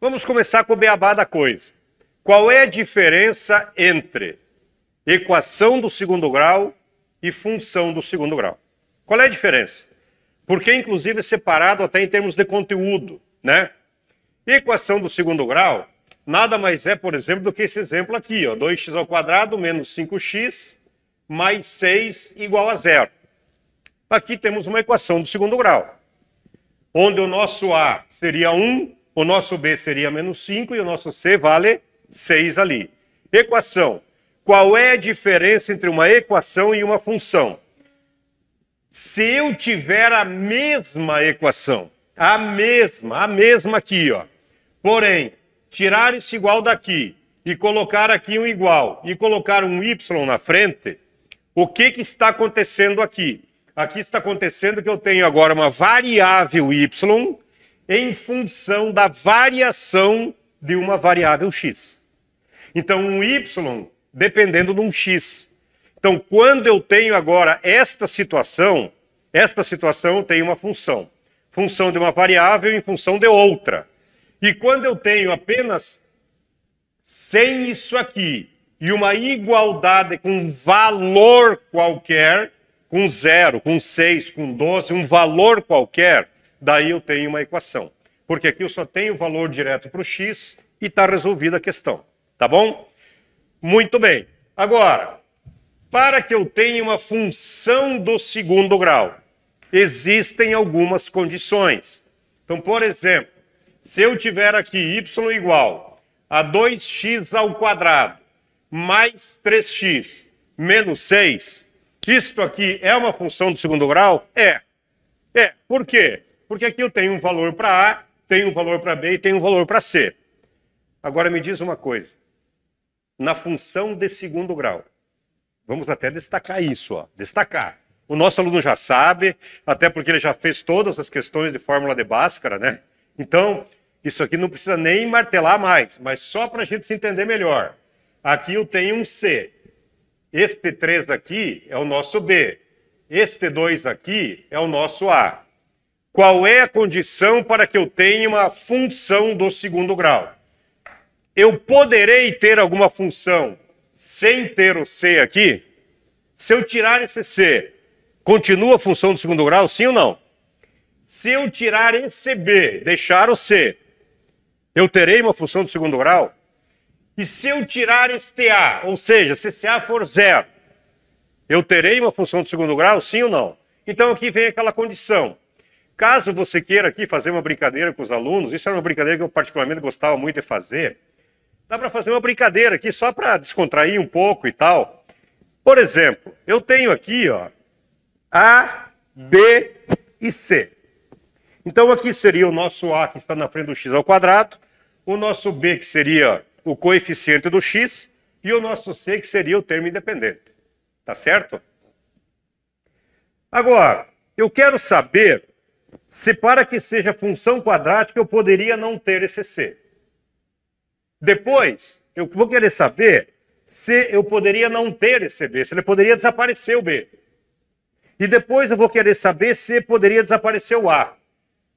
Vamos começar com o beabá da coisa. Qual é a diferença entre equação do segundo grau e função do segundo grau? Qual é a diferença? Porque, inclusive, é separado até em termos de conteúdo, né? Equação do segundo grau nada mais é, por exemplo, do que esse exemplo aqui, ó, 2x² menos 5x mais 6 igual a 0. Aqui temos uma equação do segundo grau, onde o nosso A seria 1, o nosso B seria menos 5 e o nosso C vale 6 ali. Equação. Qual é a diferença entre uma equação e uma função? Se eu tiver a mesma equação, a mesma aqui, ó, porém, tirar esse igual daqui e colocar aqui um igual e colocar um y na frente, o que está acontecendo aqui? Aqui está acontecendo que eu tenho agora uma variável y em função da variação de uma variável x. Então, um y dependendo de um x. Então, quando eu tenho agora esta situação tem uma função. Função de uma variável em função de outra. E quando eu tenho apenas sem isso aqui e uma igualdade com valor qualquer, com 0, com 6, com 12, um valor qualquer, daí eu tenho uma equação. Porque aqui eu só tenho o valor direto para o x e está resolvida a questão. Tá bom? Muito bem. Agora, para que eu tenha uma função do segundo grau, existem algumas condições. Então, por exemplo, se eu tiver aqui y igual a 2x² mais 3x menos 6, isto aqui é uma função do segundo grau? É. Por quê? Porque aqui eu tenho um valor para A, tenho um valor para B e tenho um valor para C. Agora me diz uma coisa. Na função de segundo grau, vamos até destacar isso, ó, destacar. O nosso aluno já sabe, até porque ele já fez todas as questões de fórmula de Bhaskara, né? Então, isso aqui não precisa nem martelar mais, mas só para a gente se entender melhor. Aqui eu tenho um C. Este 3 aqui é o nosso B. Este 2 aqui é o nosso A. Qual é a condição para que eu tenha uma função do segundo grau? Eu poderei ter alguma função sem ter o C aqui? Se eu tirar esse C, continua a função do segundo grau, sim ou não? Se eu tirar esse B, deixar o C, eu terei uma função do segundo grau? E se eu tirar este A, ou seja, se esse A for 0, eu terei uma função do segundo grau, sim ou não? Então aqui vem aquela condição. Caso você queira aqui fazer uma brincadeira com os alunos, isso era uma brincadeira que eu particularmente gostava muito de fazer, dá para fazer uma brincadeira aqui só para descontrair um pouco e tal. Por exemplo, eu tenho aqui, ó, A, B e C. Então aqui seria o nosso A que está na frente do x², o nosso B que seria o coeficiente do x e o nosso C que seria o termo independente. Tá certo? Agora, eu quero saber se para que seja função quadrática eu poderia não ter esse C. Depois, eu vou querer saber se eu poderia não ter esse B, se ele poderia desaparecer o B. E depois eu vou querer saber se poderia desaparecer o A.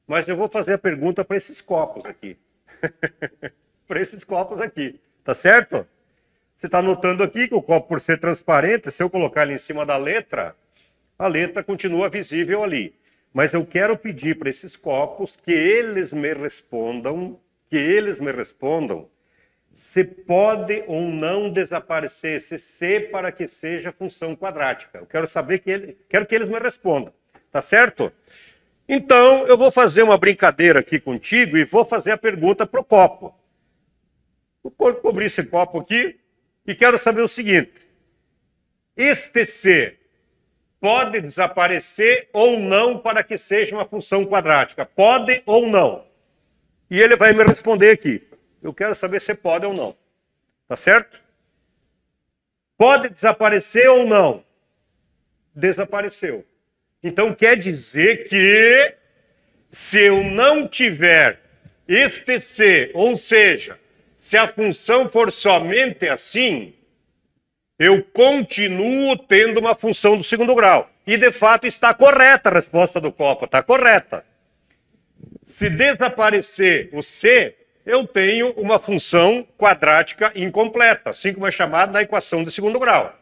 Mas eu vou fazer a pergunta para esses copos aqui. Para esses copos aqui, tá certo? Você está notando aqui que o copo, por ser transparente, se eu colocar ele em cima da letra, a letra continua visível ali. Mas eu quero pedir para esses copos que eles me respondam, se pode ou não desaparecer esse C para que seja função quadrática. Eu quero saber quero que eles me respondam, tá certo? Então, eu vou fazer uma brincadeira aqui contigo e vou fazer a pergunta para o copo. Vou cobrir esse copo aqui e quero saber o seguinte. Este C pode desaparecer ou não para que seja uma função quadrática? Pode ou não? E ele vai me responder aqui. Eu quero saber se pode ou não. Tá certo? Pode desaparecer ou não? Desapareceu. Então quer dizer que se eu não tiver este C, ou seja, se a função for somente assim, eu continuo tendo uma função do segundo grau. E de fato está correta a resposta do copo, está correta. Se desaparecer o C, eu tenho uma função quadrática incompleta, assim como é chamada na equação de segundo grau.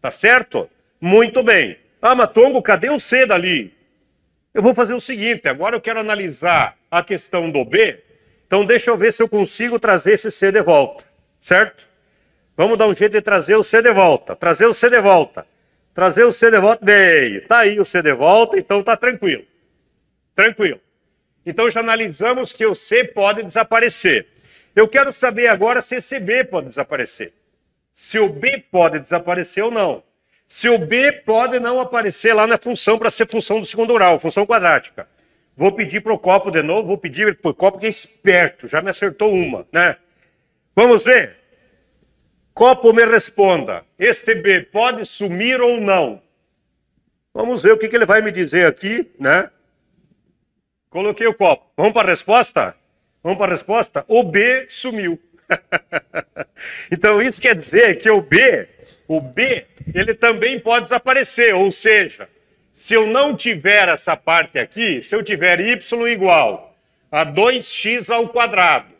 Tá certo? Muito bem. Ah, Matongo, cadê o C dali? Eu vou fazer o seguinte, agora eu quero analisar a questão do B, então deixa eu ver se eu consigo trazer esse C de volta, certo? Vamos dar um jeito de trazer o C de volta, trazer o C de volta. Trazer o C de volta, veio. Tá aí o C de volta, então tá tranquilo. Tranquilo. Então já analisamos que o C pode desaparecer. Eu quero saber agora se esse B pode desaparecer. Se o B pode desaparecer ou não. Se o B pode não aparecer lá na função para ser função do segundo grau, função quadrática. Vou pedir para o copo de novo, vou pedir para o copo que é esperto, já me acertou uma, né? Vamos ver? Copo, me responda. Este B pode sumir ou não? Vamos ver o que ele vai me dizer aqui, né? Coloquei o copo. Vamos para a resposta? Vamos para a resposta? O B sumiu. Então isso quer dizer que o B, ele também pode desaparecer. Ou seja, se eu não tiver essa parte aqui, se eu tiver y igual a 2x ao quadrado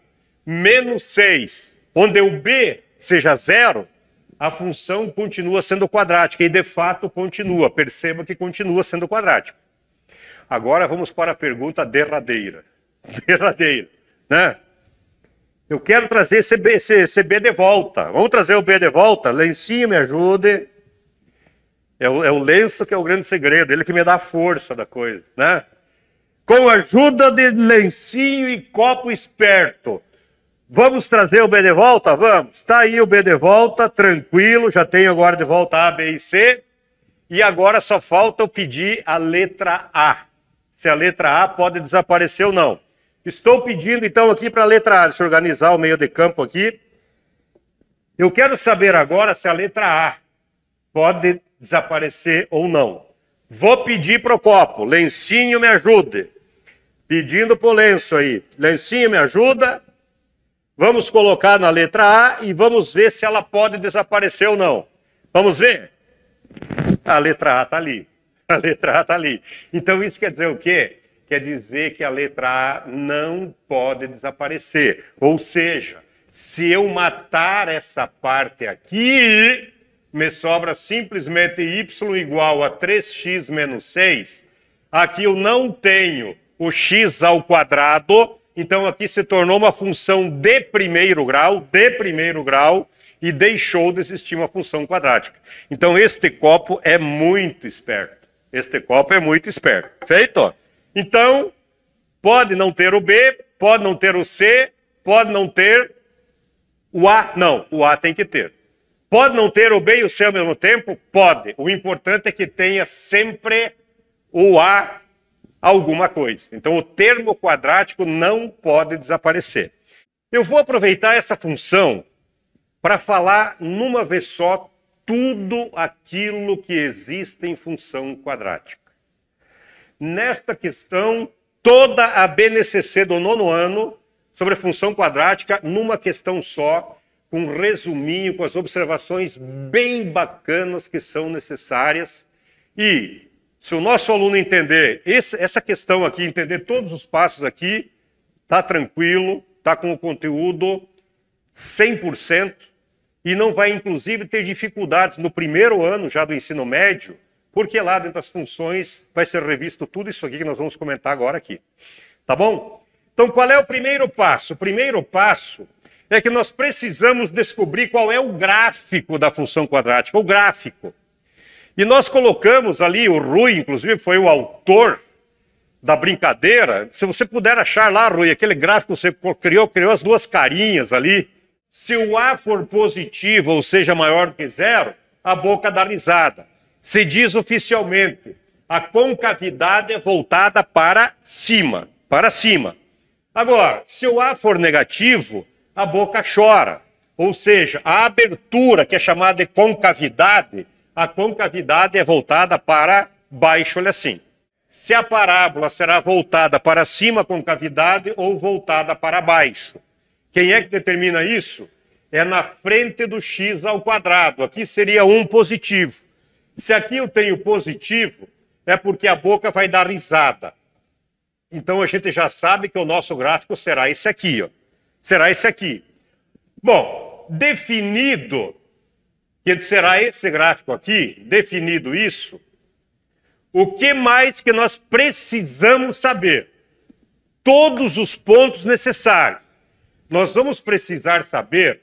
menos 6, onde o B seja zero, a função continua sendo quadrática. E de fato continua. Perceba que continua sendo quadrática. Agora vamos para a pergunta derradeira. Derradeira, né? Eu quero trazer esse B de volta. Vamos trazer o B de volta? Lencinho, me ajude. É o lenço que é o grande segredo. Ele que me dá a força da coisa, né? Com a ajuda de lencinho e copo esperto. Vamos trazer o B de volta? Vamos. Está aí o B de volta, tranquilo. Já tenho agora de volta A, B e C. E agora só falta eu pedir a letra A. Se a letra A pode desaparecer ou não. Estou pedindo então aqui para a letra A. Deixa eu organizar o meio de campo aqui. Eu quero saber agora se a letra A pode desaparecer ou não. Vou pedir para o copo. Lencinho, me ajude. Pedindo para o lenço aí. Lencinho, me ajuda. Vamos colocar na letra A e vamos ver se ela pode desaparecer ou não. Vamos ver? A letra A está ali. A letra A está ali. Então isso quer dizer o quê? Quer dizer que a letra A não pode desaparecer. Ou seja, se eu matar essa parte aqui, me sobra simplesmente y igual a 3x menos 6. Aqui eu não tenho o x ao quadrado, então aqui se tornou uma função de primeiro grau, e deixou de existir uma função quadrática. Então este copo é muito esperto. Este copo é muito esperto. Feito? Então, pode não ter o B, pode não ter o C, pode não ter o A. Não, o A tem que ter. Pode não ter o B e o C ao mesmo tempo? Pode. O importante é que tenha sempre o A alguma coisa. Então, o termo quadrático não pode desaparecer. Eu vou aproveitar essa função para falar numa vez só tudo aquilo que existe em função quadrática. Nesta questão, toda a BNCC do 9º ano sobre função quadrática, numa questão só, com um resuminho, com as observações bem bacanas que são necessárias. E se o nosso aluno entender essa questão aqui, entender todos os passos aqui, está tranquilo, está com o conteúdo 100%, e não vai, inclusive, ter dificuldades no primeiro ano já do ensino médio, porque lá dentro das funções vai ser revisto tudo isso aqui que nós vamos comentar agora aqui. Tá bom? Então, qual é o primeiro passo? O primeiro passo é que nós precisamos descobrir qual é o gráfico da função quadrática, o gráfico. E nós colocamos ali, o Rui, inclusive, foi o autor da brincadeira. Se você puder achar lá, Rui, aquele gráfico que você criou as duas carinhas ali. Se o A for positivo, ou seja, maior do que zero, a boca dá risada. Se diz oficialmente, a concavidade é voltada para cima, para cima. Agora, se o A for negativo, a boca chora. Ou seja, a abertura, que é chamada de concavidade, a concavidade é voltada para baixo, olha assim. Se a parábola será voltada para cima, a concavidade, ou voltada para baixo. Quem é que determina isso? É na frente do x ao quadrado. Aqui seria 1 positivo. Se aqui eu tenho positivo, é porque a boca vai dar risada. Então a gente já sabe que o nosso gráfico será esse aqui, ó. Será esse aqui. Bom, definido que será esse gráfico aqui, definido isso, o que mais que nós precisamos saber? Todos os pontos necessários. Nós vamos precisar saber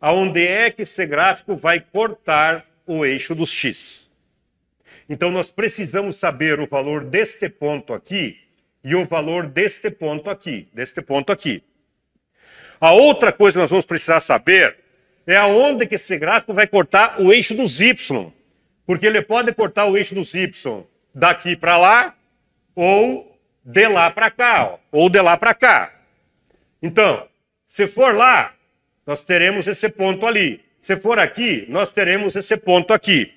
aonde é que esse gráfico vai cortar o eixo dos x. Então, nós precisamos saber o valor deste ponto aqui e o valor deste ponto aqui, A outra coisa que nós vamos precisar saber é aonde que esse gráfico vai cortar o eixo dos y. Porque ele pode cortar o eixo dos y daqui para lá ou de lá para cá, ó, ou de lá para cá. Então, se for lá, nós teremos esse ponto ali. Se for aqui, nós teremos esse ponto aqui.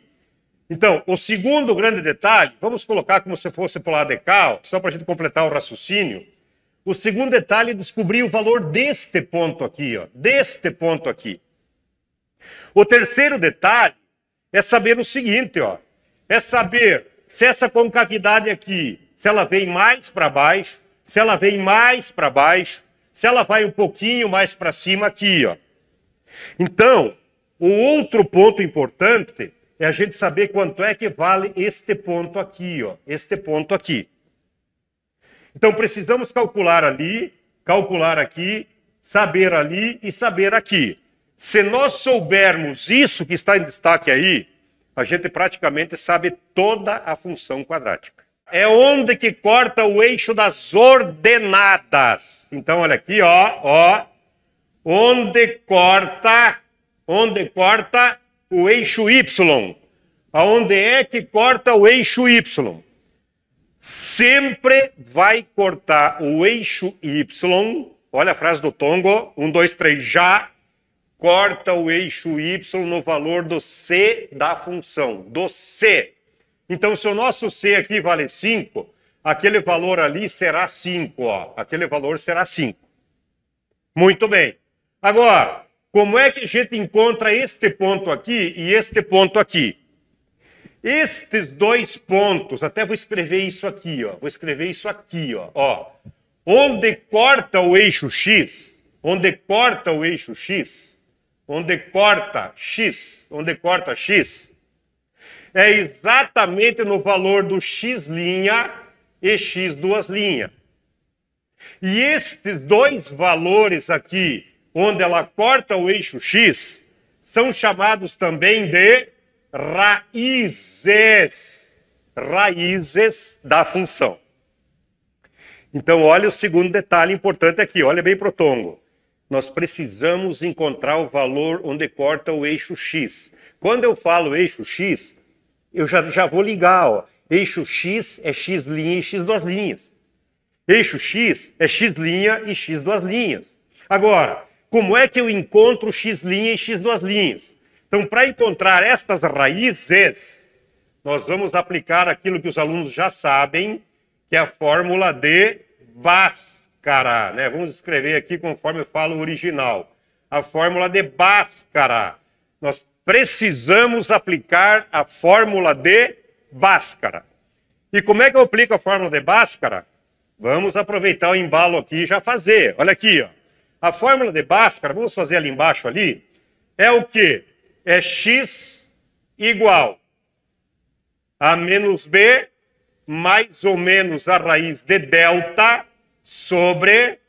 Então, o segundo grande detalhe, vamos colocar como se fosse para o lado de cá, ó, só para a gente completar o raciocínio. O segundo detalhe é descobrir o valor deste ponto aqui, ó, deste ponto aqui. O terceiro detalhe é saber o seguinte, ó, é saber se essa concavidade aqui, se ela vem mais para baixo, se ela vem mais para baixo, se ela vai um pouquinho mais para cima aqui, ó. Então, o outro ponto importante é a gente saber quanto é que vale este ponto aqui, ó, este ponto aqui. Então, precisamos calcular ali, calcular aqui, saber ali e saber aqui. Se nós soubermos isso que está em destaque aí, a gente praticamente sabe toda a função quadrática. É onde que corta o eixo das ordenadas. Então, olha aqui, ó, onde corta o eixo y. Aonde é que corta o eixo y? Sempre vai cortar o eixo y. Olha a frase do Tongo, 1, 2, 3, já. Corta o eixo y no valor do c da função, do c. Então, se o nosso c aqui vale 5, aquele valor ali será 5, ó. Aquele valor será 5. Muito bem. Agora, como é que a gente encontra este ponto aqui e este ponto aqui? Estes dois pontos, até vou escrever isso aqui, ó. Vou escrever isso aqui, ó. Onde corta o eixo x, onde corta x, é exatamente no valor do x' e x duas linhas. E estes dois valores aqui, onde ela corta o eixo x, são chamados também de raízes da função. Então, olha o segundo detalhe importante aqui, olha bem para o Tongo. Nós precisamos encontrar o valor onde corta o eixo x. Quando eu falo eixo x, eu já vou ligar, ó. Eixo x é x' e x duas linhas. Eixo x é x' e x duas linhas. Agora, como é que eu encontro x' e x duas linhas? Então, para encontrar estas raízes, nós vamos aplicar aquilo que os alunos já sabem, que é a fórmula de Bhaskara, né? Vamos escrever aqui conforme eu falo o original. A fórmula de Bhaskara. Nós precisamos aplicar a fórmula de Bhaskara. E como é que eu aplico a fórmula de Bhaskara? Vamos aproveitar o embalo aqui e já fazer. Olha aqui, ó. A fórmula de Bhaskara, vamos fazer ali embaixo ali, é o quê? É x igual a menos b mais ou menos a raiz de delta sobre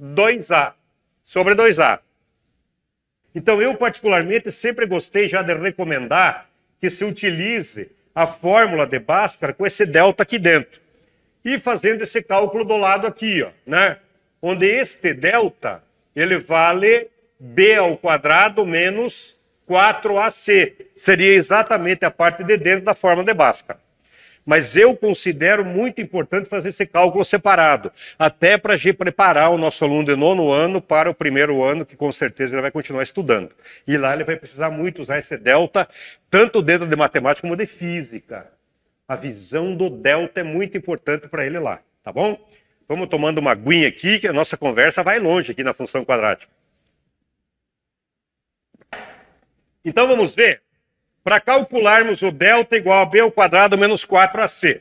2a. Sobre 2a. Então, eu particularmente sempre gostei já de recomendar que se utilize a fórmula de Bhaskara com esse delta aqui dentro. E fazendo esse cálculo do lado aqui, ó, né? Onde este delta, ele vale b ao quadrado menos 4ac. Seria exatamente a parte de dentro da fórmula de Bhaskara. Mas eu considero muito importante fazer esse cálculo separado, até para a gente preparar o nosso aluno de nono ano para o primeiro ano, que com certeza ele vai continuar estudando. E lá ele vai precisar muito usar esse delta, tanto dentro de matemática como de física. A visão do delta é muito importante para ele lá, tá bom? Vamos tomando uma aguinha aqui, que a nossa conversa vai longe aqui na função quadrática. Então vamos ver. Para calcularmos o delta igual a b ao quadrado menos 4ac.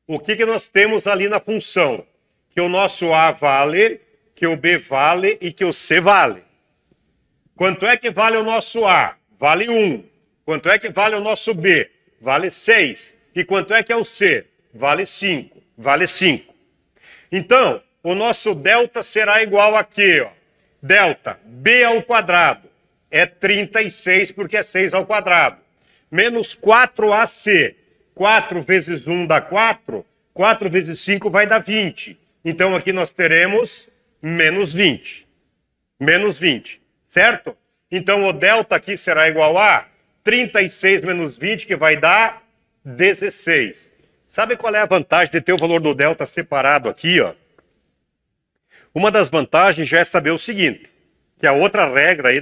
O que nós temos ali na função? que o nosso A vale, que o B vale e que o C vale. Quanto é que vale o nosso A? Vale 1. Quanto é que vale o nosso B? Vale 6. E quanto é que é o C? Vale 5. Vale 5. Então, o nosso delta será igual a quê? Ó? Delta B ao quadrado é 36, porque é 6 ao quadrado. Menos 4AC. 4 vezes 1 dá 4. 4 vezes 5 vai dar 20. Então, aqui nós teremos menos 20. Menos 20. Certo? Então, o delta aqui será igual a 36 menos 20, que vai dar 16. Sabe qual é a vantagem de ter o valor do delta separado aqui, ó? Uma das vantagens já é saber o seguinte, que é a outra regra aí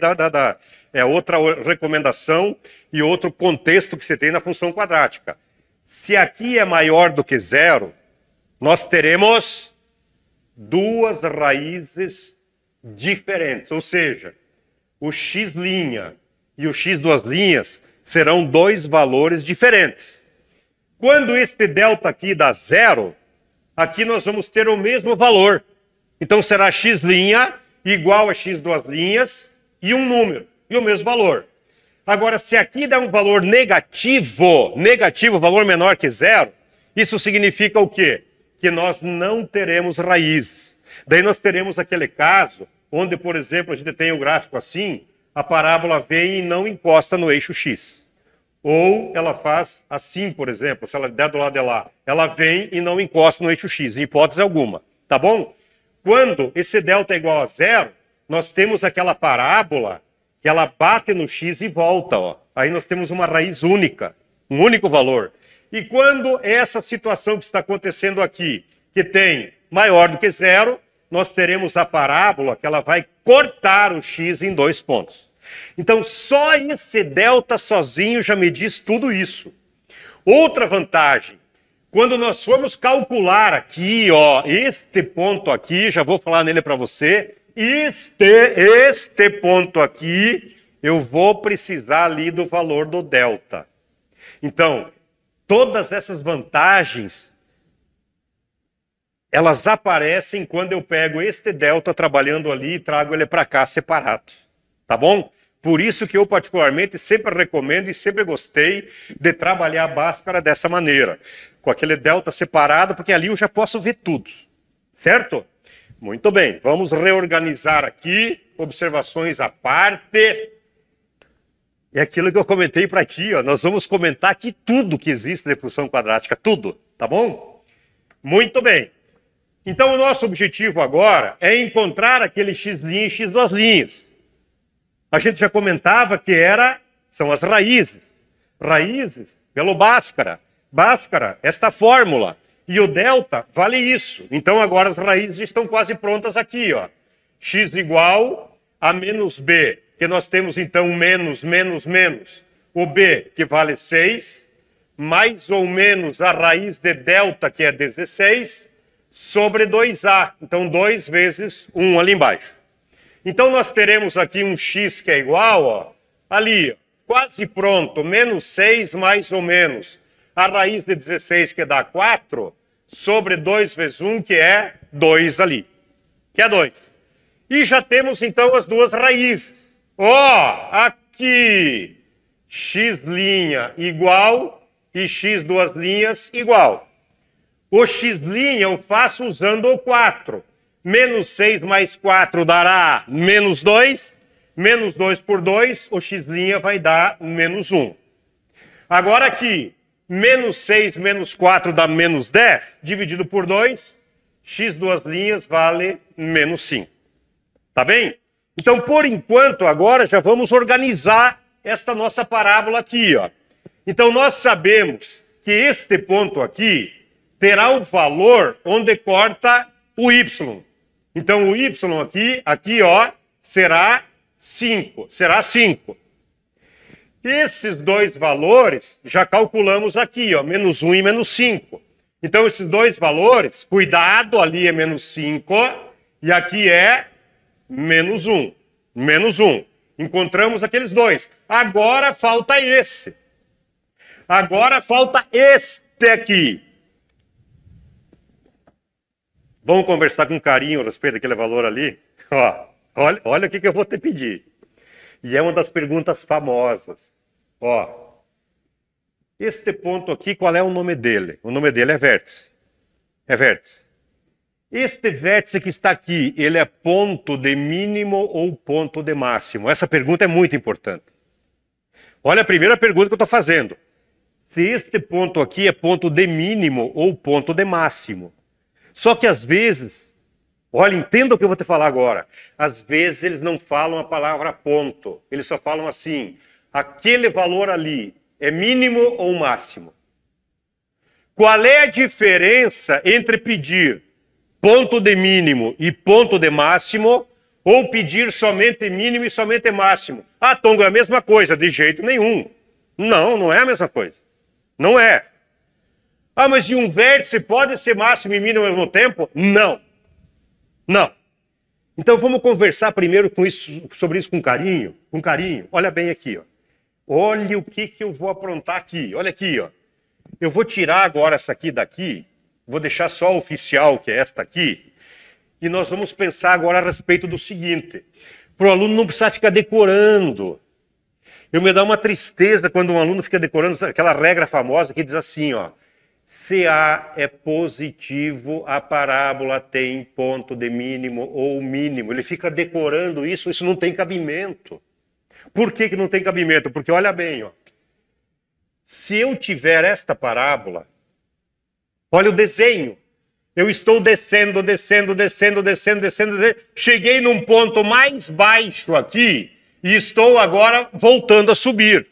é outra recomendação e outro contexto que você tem na função quadrática. Se aqui é maior do que zero, nós teremos duas raízes diferentes, ou seja, o x' e o x duas linhas serão dois valores diferentes. Quando este delta aqui dá zero, aqui nós vamos ter o mesmo valor. Então será x' igual a x duas linhas e um número, e o mesmo valor. Agora, se aqui dá um valor negativo, valor menor que zero, isso significa o quê? Que nós não teremos raízes. Daí nós teremos aquele caso onde, por exemplo, a gente tem um gráfico assim, a parábola vem e não encosta no eixo x. Ou ela faz assim, por exemplo, se ela der do lado de lá, ela vem e não encosta no eixo x, em hipótese alguma, tá bom? Quando esse delta é igual a zero, nós temos aquela parábola que ela bate no x e volta, ó. Aí nós temos uma raiz única, um único valor. E quando essa situação que está acontecendo aqui, que tem maior do que zero, nós teremos a parábola que ela vai cortar o x em dois pontos. Então, só esse delta sozinho já me diz tudo isso. Outra vantagem, quando nós formos calcular aqui, ó, este ponto aqui, já vou falar nele para você, este ponto aqui, eu vou precisar ali do valor do delta. Então, todas essas vantagens, elas aparecem quando eu pego este delta trabalhando ali e trago ele para cá separado. Tá bom? Por isso que eu particularmente sempre recomendo e sempre gostei de trabalhar a Bhaskara dessa maneira. Com aquele delta separado, porque ali eu já posso ver tudo. Certo? Muito bem, vamos reorganizar aqui, observações à parte. É aquilo que eu comentei para ti, ó, nós vamos comentar aqui tudo que existe de função quadrática, tudo, tá bom? Muito bem. Então o nosso objetivo agora é encontrar aquele x' e x duas linhas. A gente já comentava que são as raízes. Raízes pelo Bhaskara. Bhaskara, esta fórmula. E o delta vale isso. Então agora as raízes estão quase prontas aqui, ó. X igual a menos b, que nós temos então menos, menos, menos. O b, que vale 6, mais ou menos a raiz de delta, que é 16, sobre 2a. Então 2 vezes 1 ali embaixo. Então nós teremos aqui um x que é igual, ó, ali, ó, quase pronto, menos 6 mais ou menos. A raiz de 16, que dá 4, sobre 2 vezes 1, que é 2 ali. Que é 2. E já temos, então, as duas raízes. Ó, aqui, x' igual e x duas linhas igual. O x' eu faço usando o 4. Menos 6 mais 4 dará menos 2. Menos 2 por 2, o x' vai dar menos 1. Agora aqui, menos 6 menos 4 dá menos 10, dividido por 2, x duas linhas vale menos 5. Tá bem? Então, por enquanto, agora já vamos organizar esta nossa parábola aqui, ó. Então, nós sabemos que este ponto aqui terá o valor onde corta o y. Então, o y aqui, ó, será 5. Será 5. Esses dois valores, já calculamos aqui, ó, menos 1 e menos 5. Então, esses dois valores, cuidado, ali é menos 5 e aqui é menos 1. Menos 1. Encontramos aqueles dois. Agora falta esse. Agora falta este aqui. Vamos conversar com carinho a respeito daquele valor ali? Ó, olha o que eu vou te pedir. E é uma das perguntas famosas. Ó, este ponto aqui, qual é o nome dele? O nome dele é vértice. É vértice. Este vértice que está aqui, ele é ponto de mínimo ou ponto de máximo? Essa pergunta é muito importante. Olha a primeira pergunta que eu estou fazendo. Se este ponto aqui é ponto de mínimo ou ponto de máximo? Só que às vezes, olha, entenda o que eu vou te falar agora. Às vezes eles não falam a palavra ponto. Eles só falam assim, aquele valor ali é mínimo ou máximo? Qual é a diferença entre pedir ponto de mínimo e ponto de máximo ou pedir somente mínimo e somente máximo? Ah, Tongo, é a mesma coisa. De jeito nenhum. Não, não é a mesma coisa. Não é. Ah, mas e um vértice pode ser máximo e mínimo ao mesmo tempo? Não. Não. Então vamos conversar primeiro sobre isso com carinho. Com carinho. Olha bem aqui, ó. Olha o que eu vou aprontar aqui. Olha aqui, ó. Eu vou tirar agora essa aqui daqui. Vou deixar só a oficial, que é esta aqui. E nós vamos pensar agora a respeito do seguinte. Para o aluno não precisar ficar decorando. Eu me dá uma tristeza quando um aluno fica decorando aquela regra famosa que diz assim, ó. Se A é positivo, a parábola tem ponto de mínimo ou mínimo. Ele fica decorando isso não tem cabimento. Por que não tem cabimento? Porque olha bem, ó. Se eu tiver esta parábola, olha o desenho. Eu estou descendo, cheguei num ponto mais baixo aqui e estou agora voltando a subir.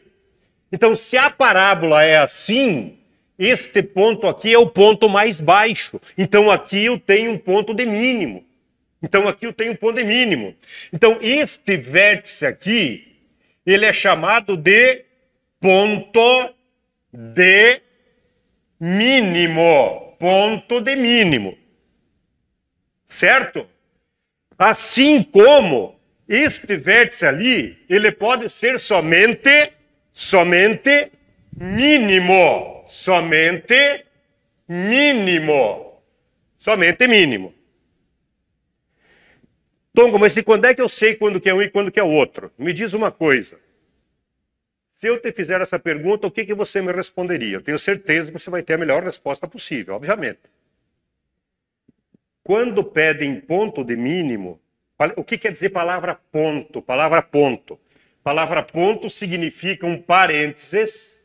Então, se a parábola é assim, este ponto aqui é o ponto mais baixo. Então, aqui eu tenho um ponto de mínimo. Então, este vértice aqui, ele é chamado de ponto de mínimo. Ponto de mínimo. Certo? Assim como este vértice ali, ele pode ser somente mínimo. Somente mínimo. Tongo, mas e quando é que eu sei quando que é um e quando que é o outro? Me diz uma coisa. Se eu te fizer essa pergunta, o que você me responderia? Eu tenho certeza que você vai ter a melhor resposta possível, obviamente. Quando pedem ponto de mínimo, o que quer dizer palavra ponto? Palavra ponto. Palavra ponto significa um parênteses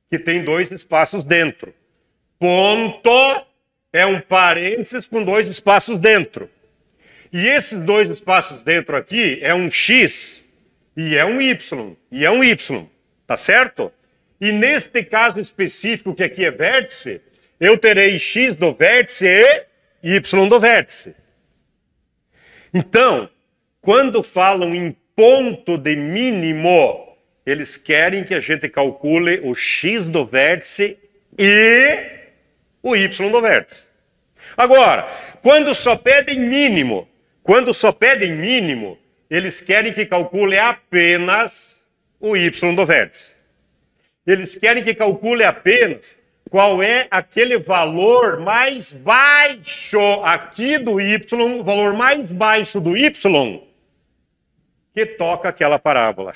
que tem dois espaços dentro. Ponto é um parênteses com dois espaços dentro. E esses dois espaços dentro aqui é um X e é um Y. Tá certo? E neste caso específico, que aqui é vértice, eu terei X do vértice e Y do vértice. Então, quando falam em ponto de mínimo, eles querem que a gente calcule o X do vértice e o Y do vértice. Agora, quando só pedem mínimo, eles querem que calcule apenas o Y do vértice. Eles querem que calcule apenas qual é aquele valor mais baixo aqui do Y, o valor mais baixo do Y, que toca aquela parábola.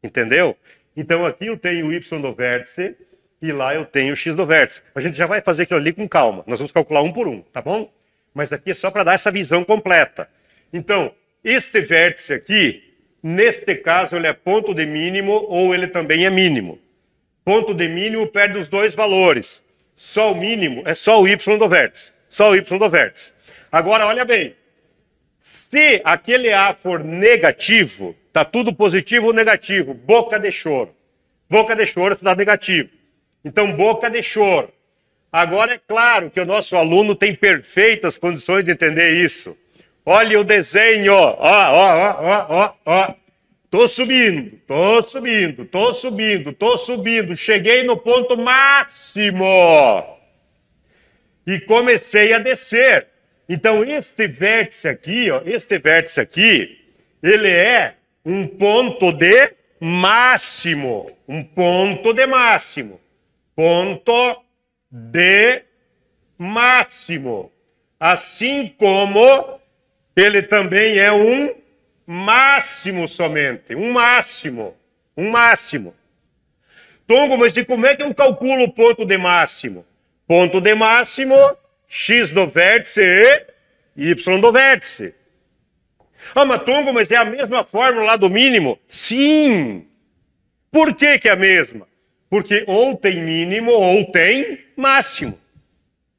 Entendeu? Então aqui eu tenho o Y do vértice e lá eu tenho o X do vértice. A gente já vai fazer aquilo ali com calma. Nós vamos calcular um por um, tá bom? Mas aqui é só para dar essa visão completa. Então, este vértice aqui, neste caso, ele é ponto de mínimo ou ele também é mínimo. Ponto de mínimo perde os dois valores. Só o mínimo é só o Y do vértice. Agora, olha bem. Se aquele A for negativo, está tudo positivo ou negativo? Boca de choro. Boca de choro se dá negativo. Então, boca de choro. Agora, é claro que o nosso aluno tem perfeitas condições de entender isso. Olha o desenho, ó. Tô subindo. Cheguei no ponto máximo. E comecei a descer. Então, este vértice aqui, ele é um ponto de máximo. Ponto de máximo. assim como ele também é um máximo somente, um máximo, um máximo. Tongo, mas e como é que eu calculo o ponto de máximo? Ponto de máximo, x do vértice e y do vértice. Ah, mas Tongo, mas é a mesma fórmula lá do mínimo? Sim! Por que que é a mesma? Porque ou tem mínimo ou tem máximo.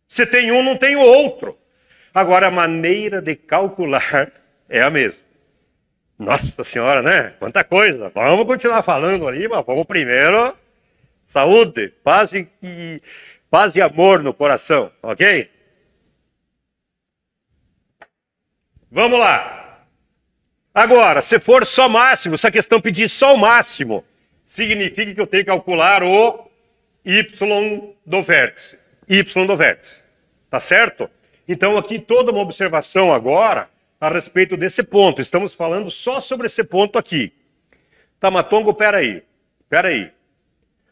Se tem um, não tem o outro. Agora, a maneira de calcular é a mesma. Nossa Senhora, né? Quanta coisa. Vamos continuar falando ali, mas vamos primeiro... Saúde, paz e amor no coração, ok? Vamos lá. Agora, se for só máximo, se a questão pedir só o máximo, significa que eu tenho que calcular o y do vértice. Y do vértice. Tá certo? Então, aqui toda uma observação agora a respeito desse ponto. Estamos falando só sobre esse ponto aqui. Tá, Matongo, peraí.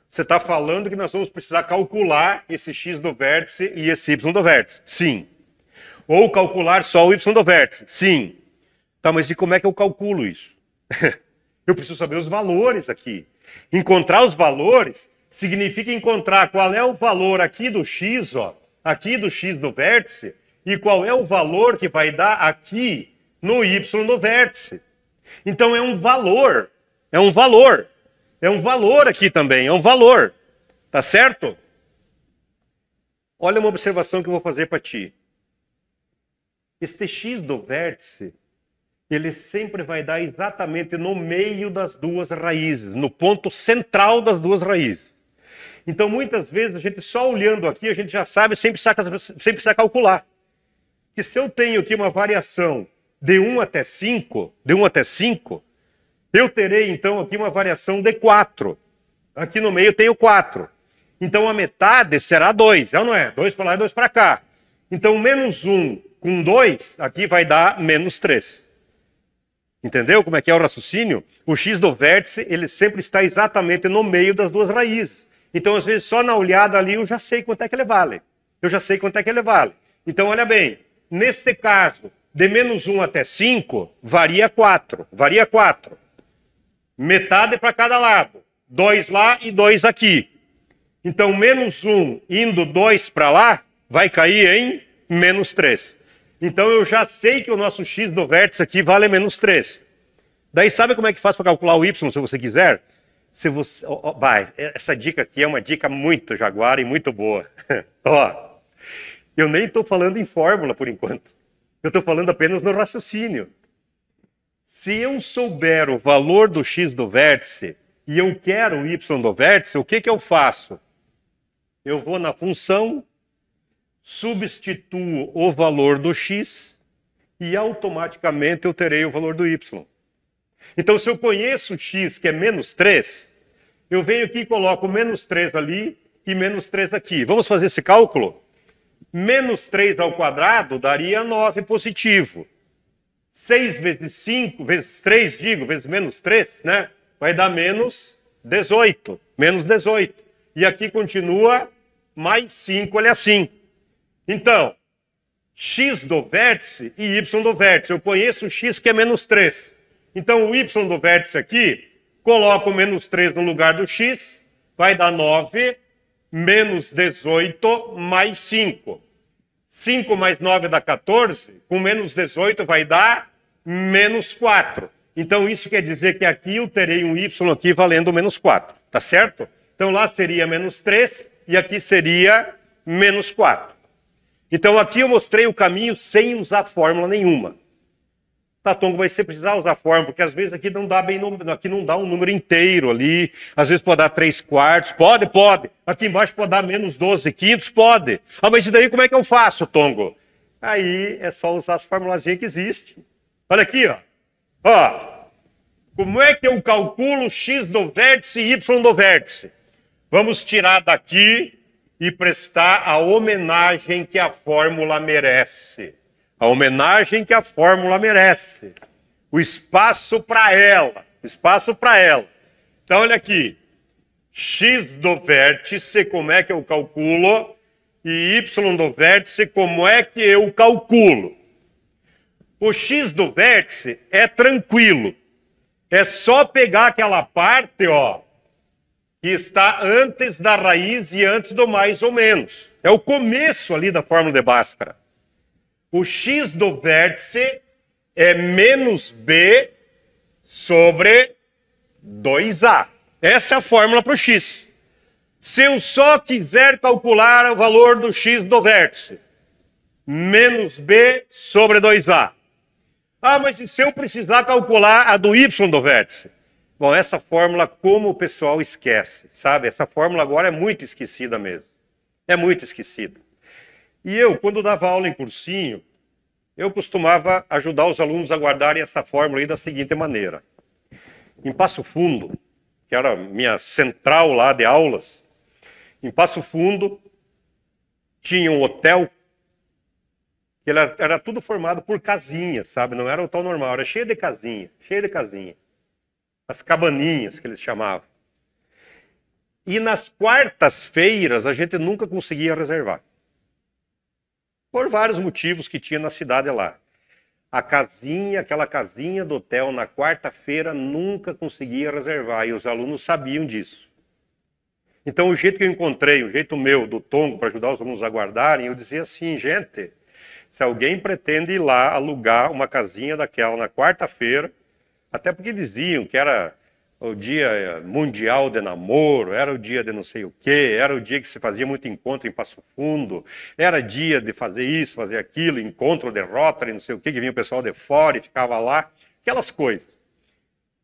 Você está falando que nós vamos precisar calcular esse x do vértice e esse y do vértice? Sim. Ou calcular só o y do vértice? Sim. Tá, mas e como é que eu calculo isso? Eu preciso saber os valores aqui. Encontrar os valores significa encontrar qual é o valor aqui do x, ó, aqui do x do vértice, e qual é o valor que vai dar aqui no y do vértice. Então é um valor. É um valor. É um valor aqui também, é um valor. Tá certo? Olha uma observação que eu vou fazer para ti. Este x do vértice, ele sempre vai dar exatamente no meio das duas raízes, no ponto central das duas raízes. Então, muitas vezes, a gente só olhando aqui, a gente já sabe, sem precisar calcular. Que se eu tenho aqui uma variação de 1 até 5, eu terei, então, aqui uma variação de 4. Aqui no meio eu tenho 4. Então, a metade será 2, é ou não é? 2 para lá e 2 para cá. Então, menos 1 com 2, aqui vai dar menos 3. Entendeu como é que é o raciocínio? O x do vértice, ele sempre está exatamente no meio das duas raízes. Então, às vezes, só na olhada ali, eu já sei quanto é que ele vale. Então, olha bem, neste caso, de menos 1 até 5, varia 4. Metade para cada lado. 2 lá e 2 aqui. Então, menos 1 indo 2 para lá, vai cair em menos 3. Então, eu já sei que o nosso x do vértice aqui vale menos 3. Daí, sabe como é que faz para calcular o y, se você quiser? Essa dica aqui é uma dica muito jaguar e muito boa. Ó, eu nem estou falando em fórmula por enquanto. Eu estou falando apenas no raciocínio. Se eu souber o valor do x do vértice e eu quero o y do vértice, o que eu faço? Eu vou na função, substituo o valor do x e automaticamente eu terei o valor do y. Então, se eu conheço o x, que é menos 3, eu venho aqui e coloco menos 3 ali e menos 3 aqui. Vamos fazer esse cálculo? Menos 3 ao quadrado daria 9 positivo. 6 vezes 5, vezes 3, vezes menos 3, né? Vai dar menos 18. Menos 18. E aqui continua mais 5, olha assim. Então, x do vértice e y do vértice. Eu conheço o x que é menos 3. Então, o y do vértice aqui, coloco o menos 3 no lugar do x, vai dar 9, menos 18, mais 5. 5 mais 9 dá 14, com menos 18 vai dar menos 4. Então, isso quer dizer que aqui eu terei um y aqui valendo menos 4, tá certo? Então, lá seria menos 3 e aqui seria menos 4. Então, aqui eu mostrei o caminho sem usar fórmula nenhuma. Tá, Tongo, vai ser precisar usar fórmula, porque às vezes aqui não dá aqui não dá um número inteiro ali, às vezes pode dar 3/4, pode. Aqui embaixo pode dar menos 12/5, pode. Ah, mas e daí como é que eu faço, Tongo? Aí é só usar as formulazinhas que existem. Olha aqui, ó. Ó, como é que eu calculo x do vértice e y do vértice? Vamos tirar daqui e prestar a homenagem que a fórmula merece. A homenagem que a fórmula merece. O espaço para ela. Então, olha aqui. X do vértice, como é que eu calculo? e y do vértice, como é que eu calculo? O x do vértice é tranquilo. É só pegar aquela parte, ó, que está antes da raiz e antes do mais ou menos. É o começo ali da fórmula de Bhaskara. O x do vértice é menos b sobre 2a. Essa é a fórmula para o x. Se eu só quiser calcular o valor do x do vértice, menos b sobre 2a. Ah, mas e se eu precisar calcular a do y do vértice? Bom, essa fórmula, como o pessoal esquece, sabe? Essa fórmula agora é muito esquecida mesmo. É muito esquecida. E eu, quando dava aula em cursinho, eu costumava ajudar os alunos a guardarem essa fórmula aí da seguinte maneira. Em Passo Fundo, que era a minha central lá de aulas, em Passo Fundo tinha um hotel, que era tudo formado por casinhas, sabe? Não era hotel normal, era cheio de casinha, cheio de casinha. As cabaninhas, que eles chamavam. E nas quartas-feiras a gente nunca conseguia reservar. Por vários motivos que tinha na cidade lá. A casinha, aquela casinha do hotel na quarta-feira nunca conseguia reservar e os alunos sabiam disso. Então o jeito que eu encontrei, o jeito meu, do Tongo, para ajudar os alunos a guardarem, eu dizia assim, gente, se alguém pretende ir lá alugar uma casinha daquela na quarta-feira, até porque diziam que era o dia mundial de namoro, era o dia de não sei o quê, era o dia que se fazia muito encontro em Passo Fundo, era dia de fazer isso, fazer aquilo, encontro de Rotary, não sei o quê, que vinha o pessoal de fora e ficava lá, aquelas coisas.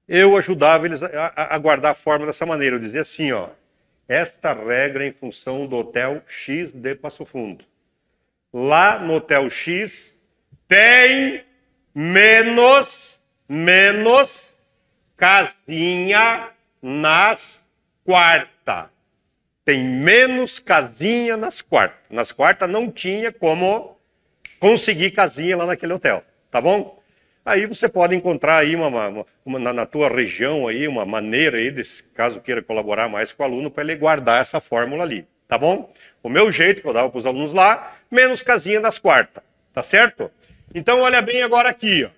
Eu ajudava eles a guardar a forma dessa maneira, eu dizia assim, ó, esta regra é em função do Hotel X de Passo Fundo. Lá no Hotel X tem menos casinha nas quartas. Tem menos casinha nas quartas. Nas quartas não tinha como conseguir casinha lá naquele hotel, tá bom? Aí você pode encontrar aí na tua região aí uma maneira aí, caso queira colaborar mais com o aluno, para ele guardar essa fórmula ali, tá bom? O meu jeito que eu dava para os alunos lá, menos casinha nas quartas, tá certo? Então olha bem agora aqui, ó.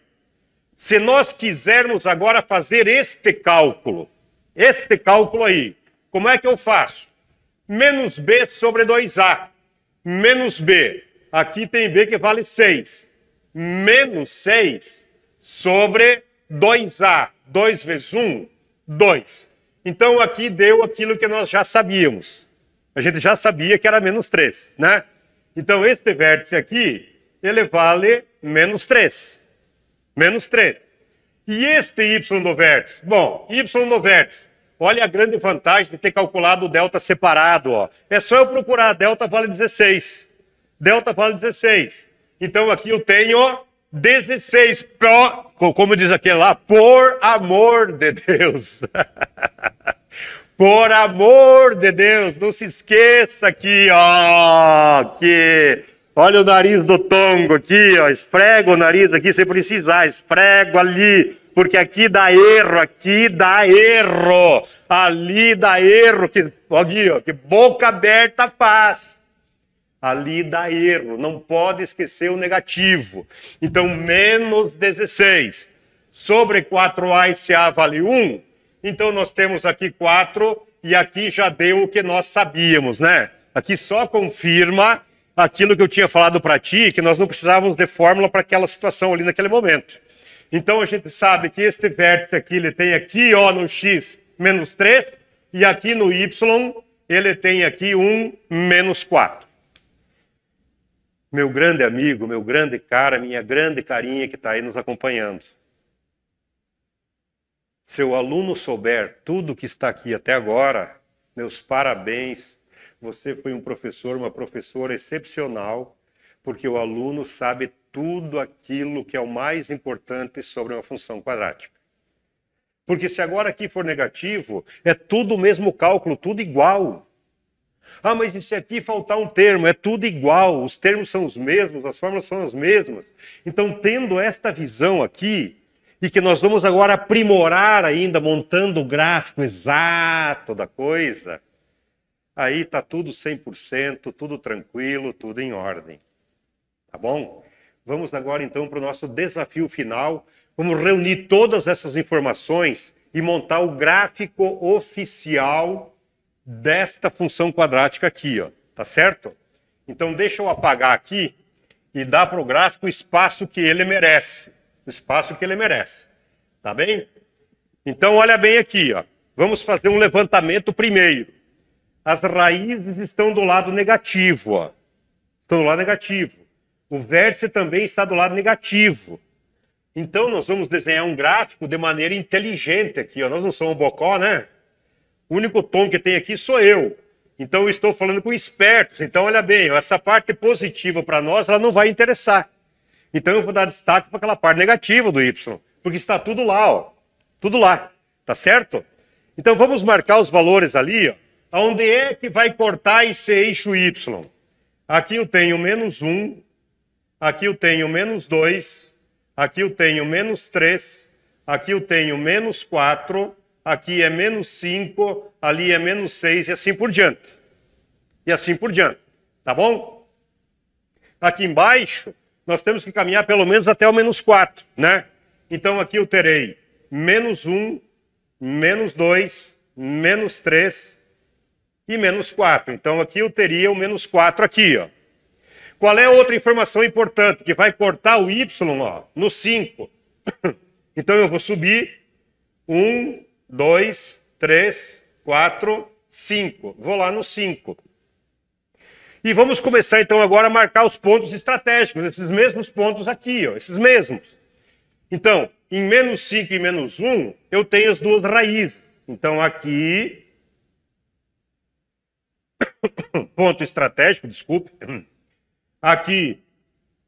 Se nós quisermos agora fazer este cálculo aí, como é que eu faço? Menos b sobre 2a, menos b, aqui tem b que vale 6, menos 6 sobre 2a, 2 vezes 1, 2. Então aqui deu aquilo que nós já sabíamos. A gente já sabia que era menos 3, né? Então este vértice aqui, ele vale menos 3. Menos 3. E este y do vértice? Bom, y do vértice, olha a grande vantagem de ter calculado o delta separado, ó. É só eu procurar, delta vale 16. Delta vale 16. Então aqui eu tenho 16, como diz aquele lá, por amor de Deus. Por amor de Deus, não se esqueça aqui, ó, que olha o nariz do Tongo aqui, ó, esfrega o nariz aqui se precisar, esfrego ali, porque aqui dá erro, ali dá erro, que, aqui, ó, que boca aberta faz. Ali dá erro, não pode esquecer o negativo. Então, menos 16 sobre 4a e se a vale 1, então nós temos aqui 4 e aqui já deu o que nós sabíamos, né? Aqui só confirma aquilo que eu tinha falado para ti, que nós não precisávamos de fórmula para aquela situação ali naquele momento. Então a gente sabe que este vértice aqui, ele tem aqui, ó, no x, menos 3, e aqui no y, ele tem aqui menos 4. Meu grande amigo, meu grande cara, minha grande carinha que está aí nos acompanhando. Se o aluno souber tudo que está aqui até agora, meus parabéns. Você foi um professor, uma professora excepcional, porque o aluno sabe tudo aquilo que é o mais importante sobre uma função quadrática. Porque se agora aqui for negativo, é tudo o mesmo cálculo, tudo igual. Ah, mas e se aqui faltar um termo? É tudo igual, os termos são os mesmos, as fórmulas são as mesmas. Então, tendo esta visão aqui, e que nós vamos agora aprimorar ainda, montando o gráfico exato da coisa, aí está tudo 100%, tudo tranquilo, tudo em ordem. Tá bom? Vamos agora então para o nosso desafio final. Vamos reunir todas essas informações e montar o gráfico oficial desta função quadrática aqui, ó. Tá certo? Então deixa eu apagar aqui e dar para o gráfico o espaço que ele merece. O espaço que ele merece. Tá bem? Então olha bem aqui, ó. Vamos fazer um levantamento primeiro. As raízes estão do lado negativo, ó. Estão do lado negativo. O vértice também está do lado negativo. Então nós vamos desenhar um gráfico de maneira inteligente aqui, ó. Nós não somos bocó, né? O único tom que tem aqui sou eu. Então eu estou falando com espertos. Então olha bem, ó, essa parte positiva para nós, ela não vai interessar. Então eu vou dar destaque para aquela parte negativa do y, porque está tudo lá, ó. Tudo lá, tá certo? Então vamos marcar os valores ali, ó. Onde é que vai cortar esse eixo y? Aqui eu tenho menos 1, aqui eu tenho menos 2, aqui eu tenho menos 3, aqui eu tenho menos 4, aqui é menos 5, ali é menos 6 e assim por diante. E assim por diante, tá bom? Aqui embaixo, nós temos que caminhar pelo menos até o menos 4, né? Então aqui eu terei menos 1, menos 2, menos 3 e menos 4. Então aqui eu teria o menos 4 aqui, ó. Qual é outra informação importante? Que vai cortar o y, ó, no 5. Então eu vou subir 1, 2, 3, 4, 5. Vou lá no 5. E vamos começar então agora a marcar os pontos estratégicos, esses mesmos pontos aqui, ó, esses mesmos. Então, em menos 5 e menos 1, eu tenho as duas raízes. Então aqui, ponto estratégico, desculpe. Aqui,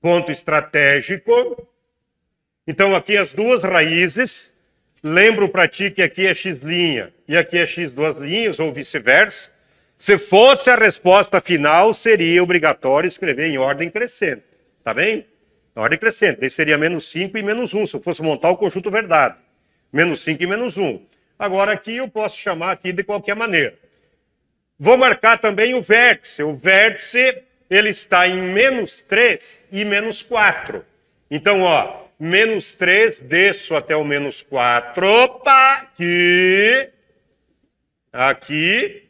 ponto estratégico. Então aqui as duas raízes. Lembro para ti que aqui é x' e aqui é x duas linhas, ou vice-versa. Se fosse a resposta final, seria obrigatório escrever em ordem crescente. Tá bem? Em ordem crescente. Aí seria menos 5 e menos 1, se eu fosse montar o conjunto verdade. Menos 5 e menos 1. Agora aqui eu posso chamar aqui de qualquer maneira. Vou marcar também o vértice. O vértice, ele está em menos 3 e menos 4. Então, ó, menos 3, desço até o menos 4. Opa! Aqui. Aqui.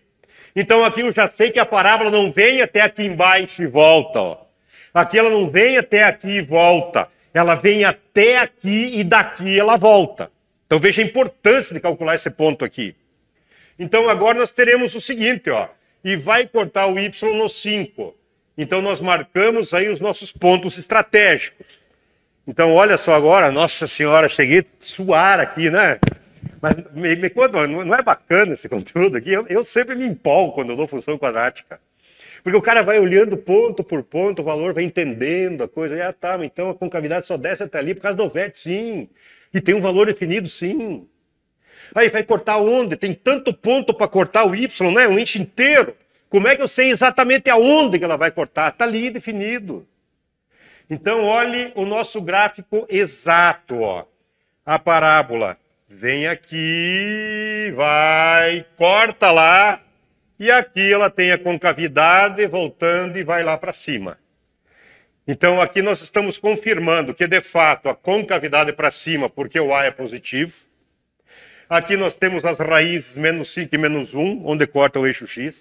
Então aqui eu já sei que a parábola não vem até aqui embaixo e volta, ó. Aqui ela não vem até aqui e volta. Ela vem até aqui e daqui ela volta. Então veja a importância de calcular esse ponto aqui. Então agora nós teremos o seguinte, ó. E vai cortar o y no 5. Então nós marcamos aí os nossos pontos estratégicos. Então olha só agora, nossa senhora, cheguei a suar aqui, né? Mas me conta, não é bacana esse conteúdo aqui? Eu sempre me empolgo quando eu dou função quadrática. Porque o cara vai olhando ponto por ponto, o valor vai entendendo a coisa. E, tá, então a concavidade só desce até ali por causa do vértice, sim. E tem um valor definido, sim. Aí vai cortar onde? Tem tanto ponto para cortar o y, né? Um índice inteiro. Como é que eu sei exatamente aonde que ela vai cortar? Está ali definido. Então olhe o nosso gráfico exato, ó. A parábola vem aqui, vai, corta lá, e aqui ela tem a concavidade voltando e vai lá para cima. Então aqui nós estamos confirmando que de fato a concavidade é para cima porque o A é positivo. Aqui nós temos as raízes menos 5 e menos 1, onde corta o eixo X.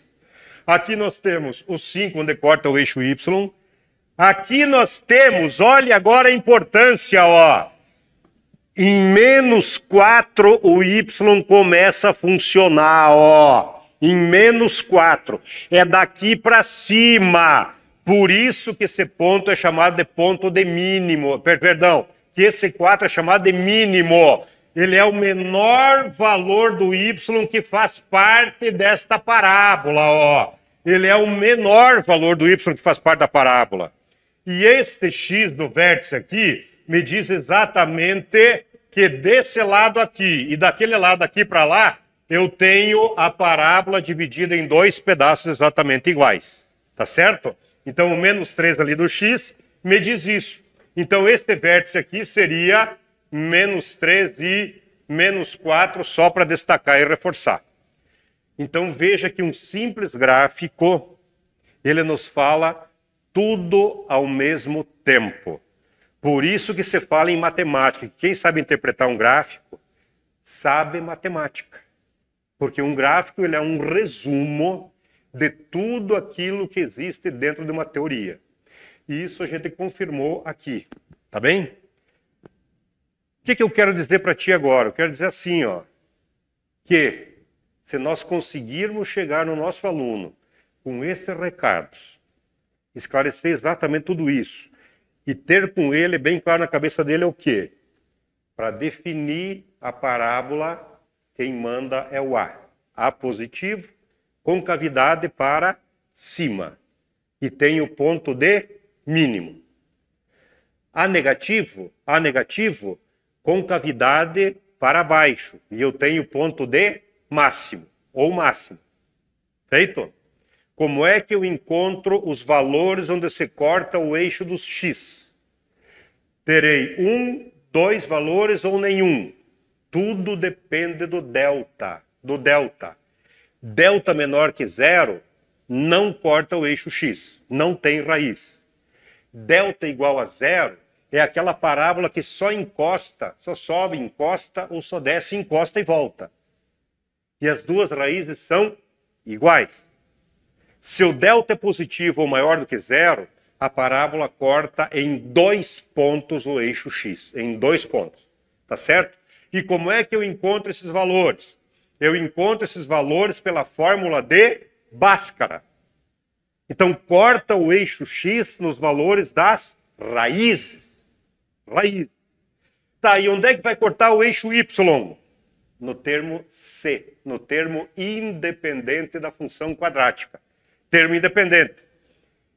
Aqui nós temos o 5, onde corta o eixo Y. Aqui nós temos, olha agora a importância, ó. Em menos 4, o y começa a funcionar, ó. Em menos 4. É daqui para cima. Por isso que esse ponto é chamado de ponto de mínimo. Perdão, que esse 4 é chamado de mínimo. Ele é o menor valor do y que faz parte desta parábola, ó. Ele é o menor valor do y que faz parte da parábola. E este x do vértice aqui me diz exatamente que desse lado aqui e daquele lado aqui para lá, eu tenho a parábola dividida em dois pedaços exatamente iguais. Tá certo? Então o menos 3 ali do x me diz isso. Então este vértice aqui seria menos 3 e menos 4, só para destacar e reforçar. Então veja que um simples gráfico, ele nos fala tudo ao mesmo tempo. Por isso que se fala em matemática. Quem sabe interpretar um gráfico, sabe matemática. Porque um gráfico ele é um resumo de tudo aquilo que existe dentro de uma teoria. E isso a gente confirmou aqui. Tá bem? O que eu quero dizer para ti agora? Eu quero dizer assim, ó, que se nós conseguirmos chegar no nosso aluno com esses recados, esclarecer exatamente tudo isso, e ter com ele bem claro na cabeça dele é o quê? Para definir a parábola, quem manda é o A. A positivo, concavidade para cima. E tem o ponto de mínimo. A negativo, concavidade para baixo. E eu tenho ponto de máximo, ou máximo. Feito? Como é que eu encontro os valores onde se corta o eixo dos x? Terei 1, 2 valores ou nenhum. Tudo depende do delta. Delta menor que 0 não corta o eixo x, não tem raiz. Delta igual a 0 é aquela parábola que só encosta, só sobe, encosta, ou só desce, encosta e volta. E as duas raízes são iguais. Se o delta é positivo ou maior do que 0, a parábola corta em 2 pontos o eixo x, em 2 pontos. Tá certo? E como é que eu encontro esses valores? Eu encontro esses valores pela fórmula de Bhaskara. Então, corta o eixo x nos valores das raízes. Tá, e onde é que vai cortar o eixo y? No termo C, no termo independente da função quadrática. Termo independente.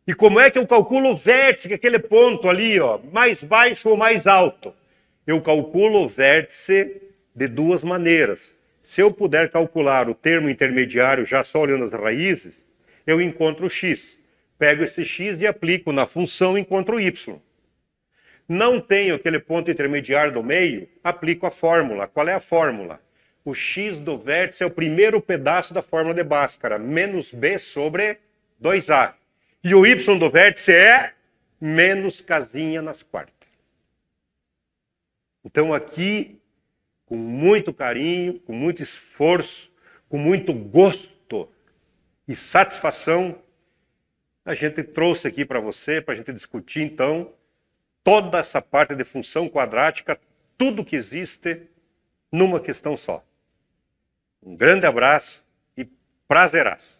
E como é que eu calculo o vértice, que é aquele ponto ali, ó, mais baixo ou mais alto? Eu calculo o vértice de duas maneiras. Se eu puder calcular o termo intermediário já só olhando as raízes, eu encontro o x. Pego esse x e aplico na função e encontro o y. Não tenho aquele ponto intermediário do meio, aplico a fórmula. Qual é a fórmula? O x do vértice é o primeiro pedaço da fórmula de Bhaskara, menos b sobre 2a. E o y do vértice é menos casinha nas quartas. Então aqui, com muito carinho, com muito esforço, com muito gosto e satisfação, a gente trouxe aqui para você, para a gente discutir então, toda essa parte de função quadrática, tudo que existe numa questão só. Um grande abraço e prazeraço.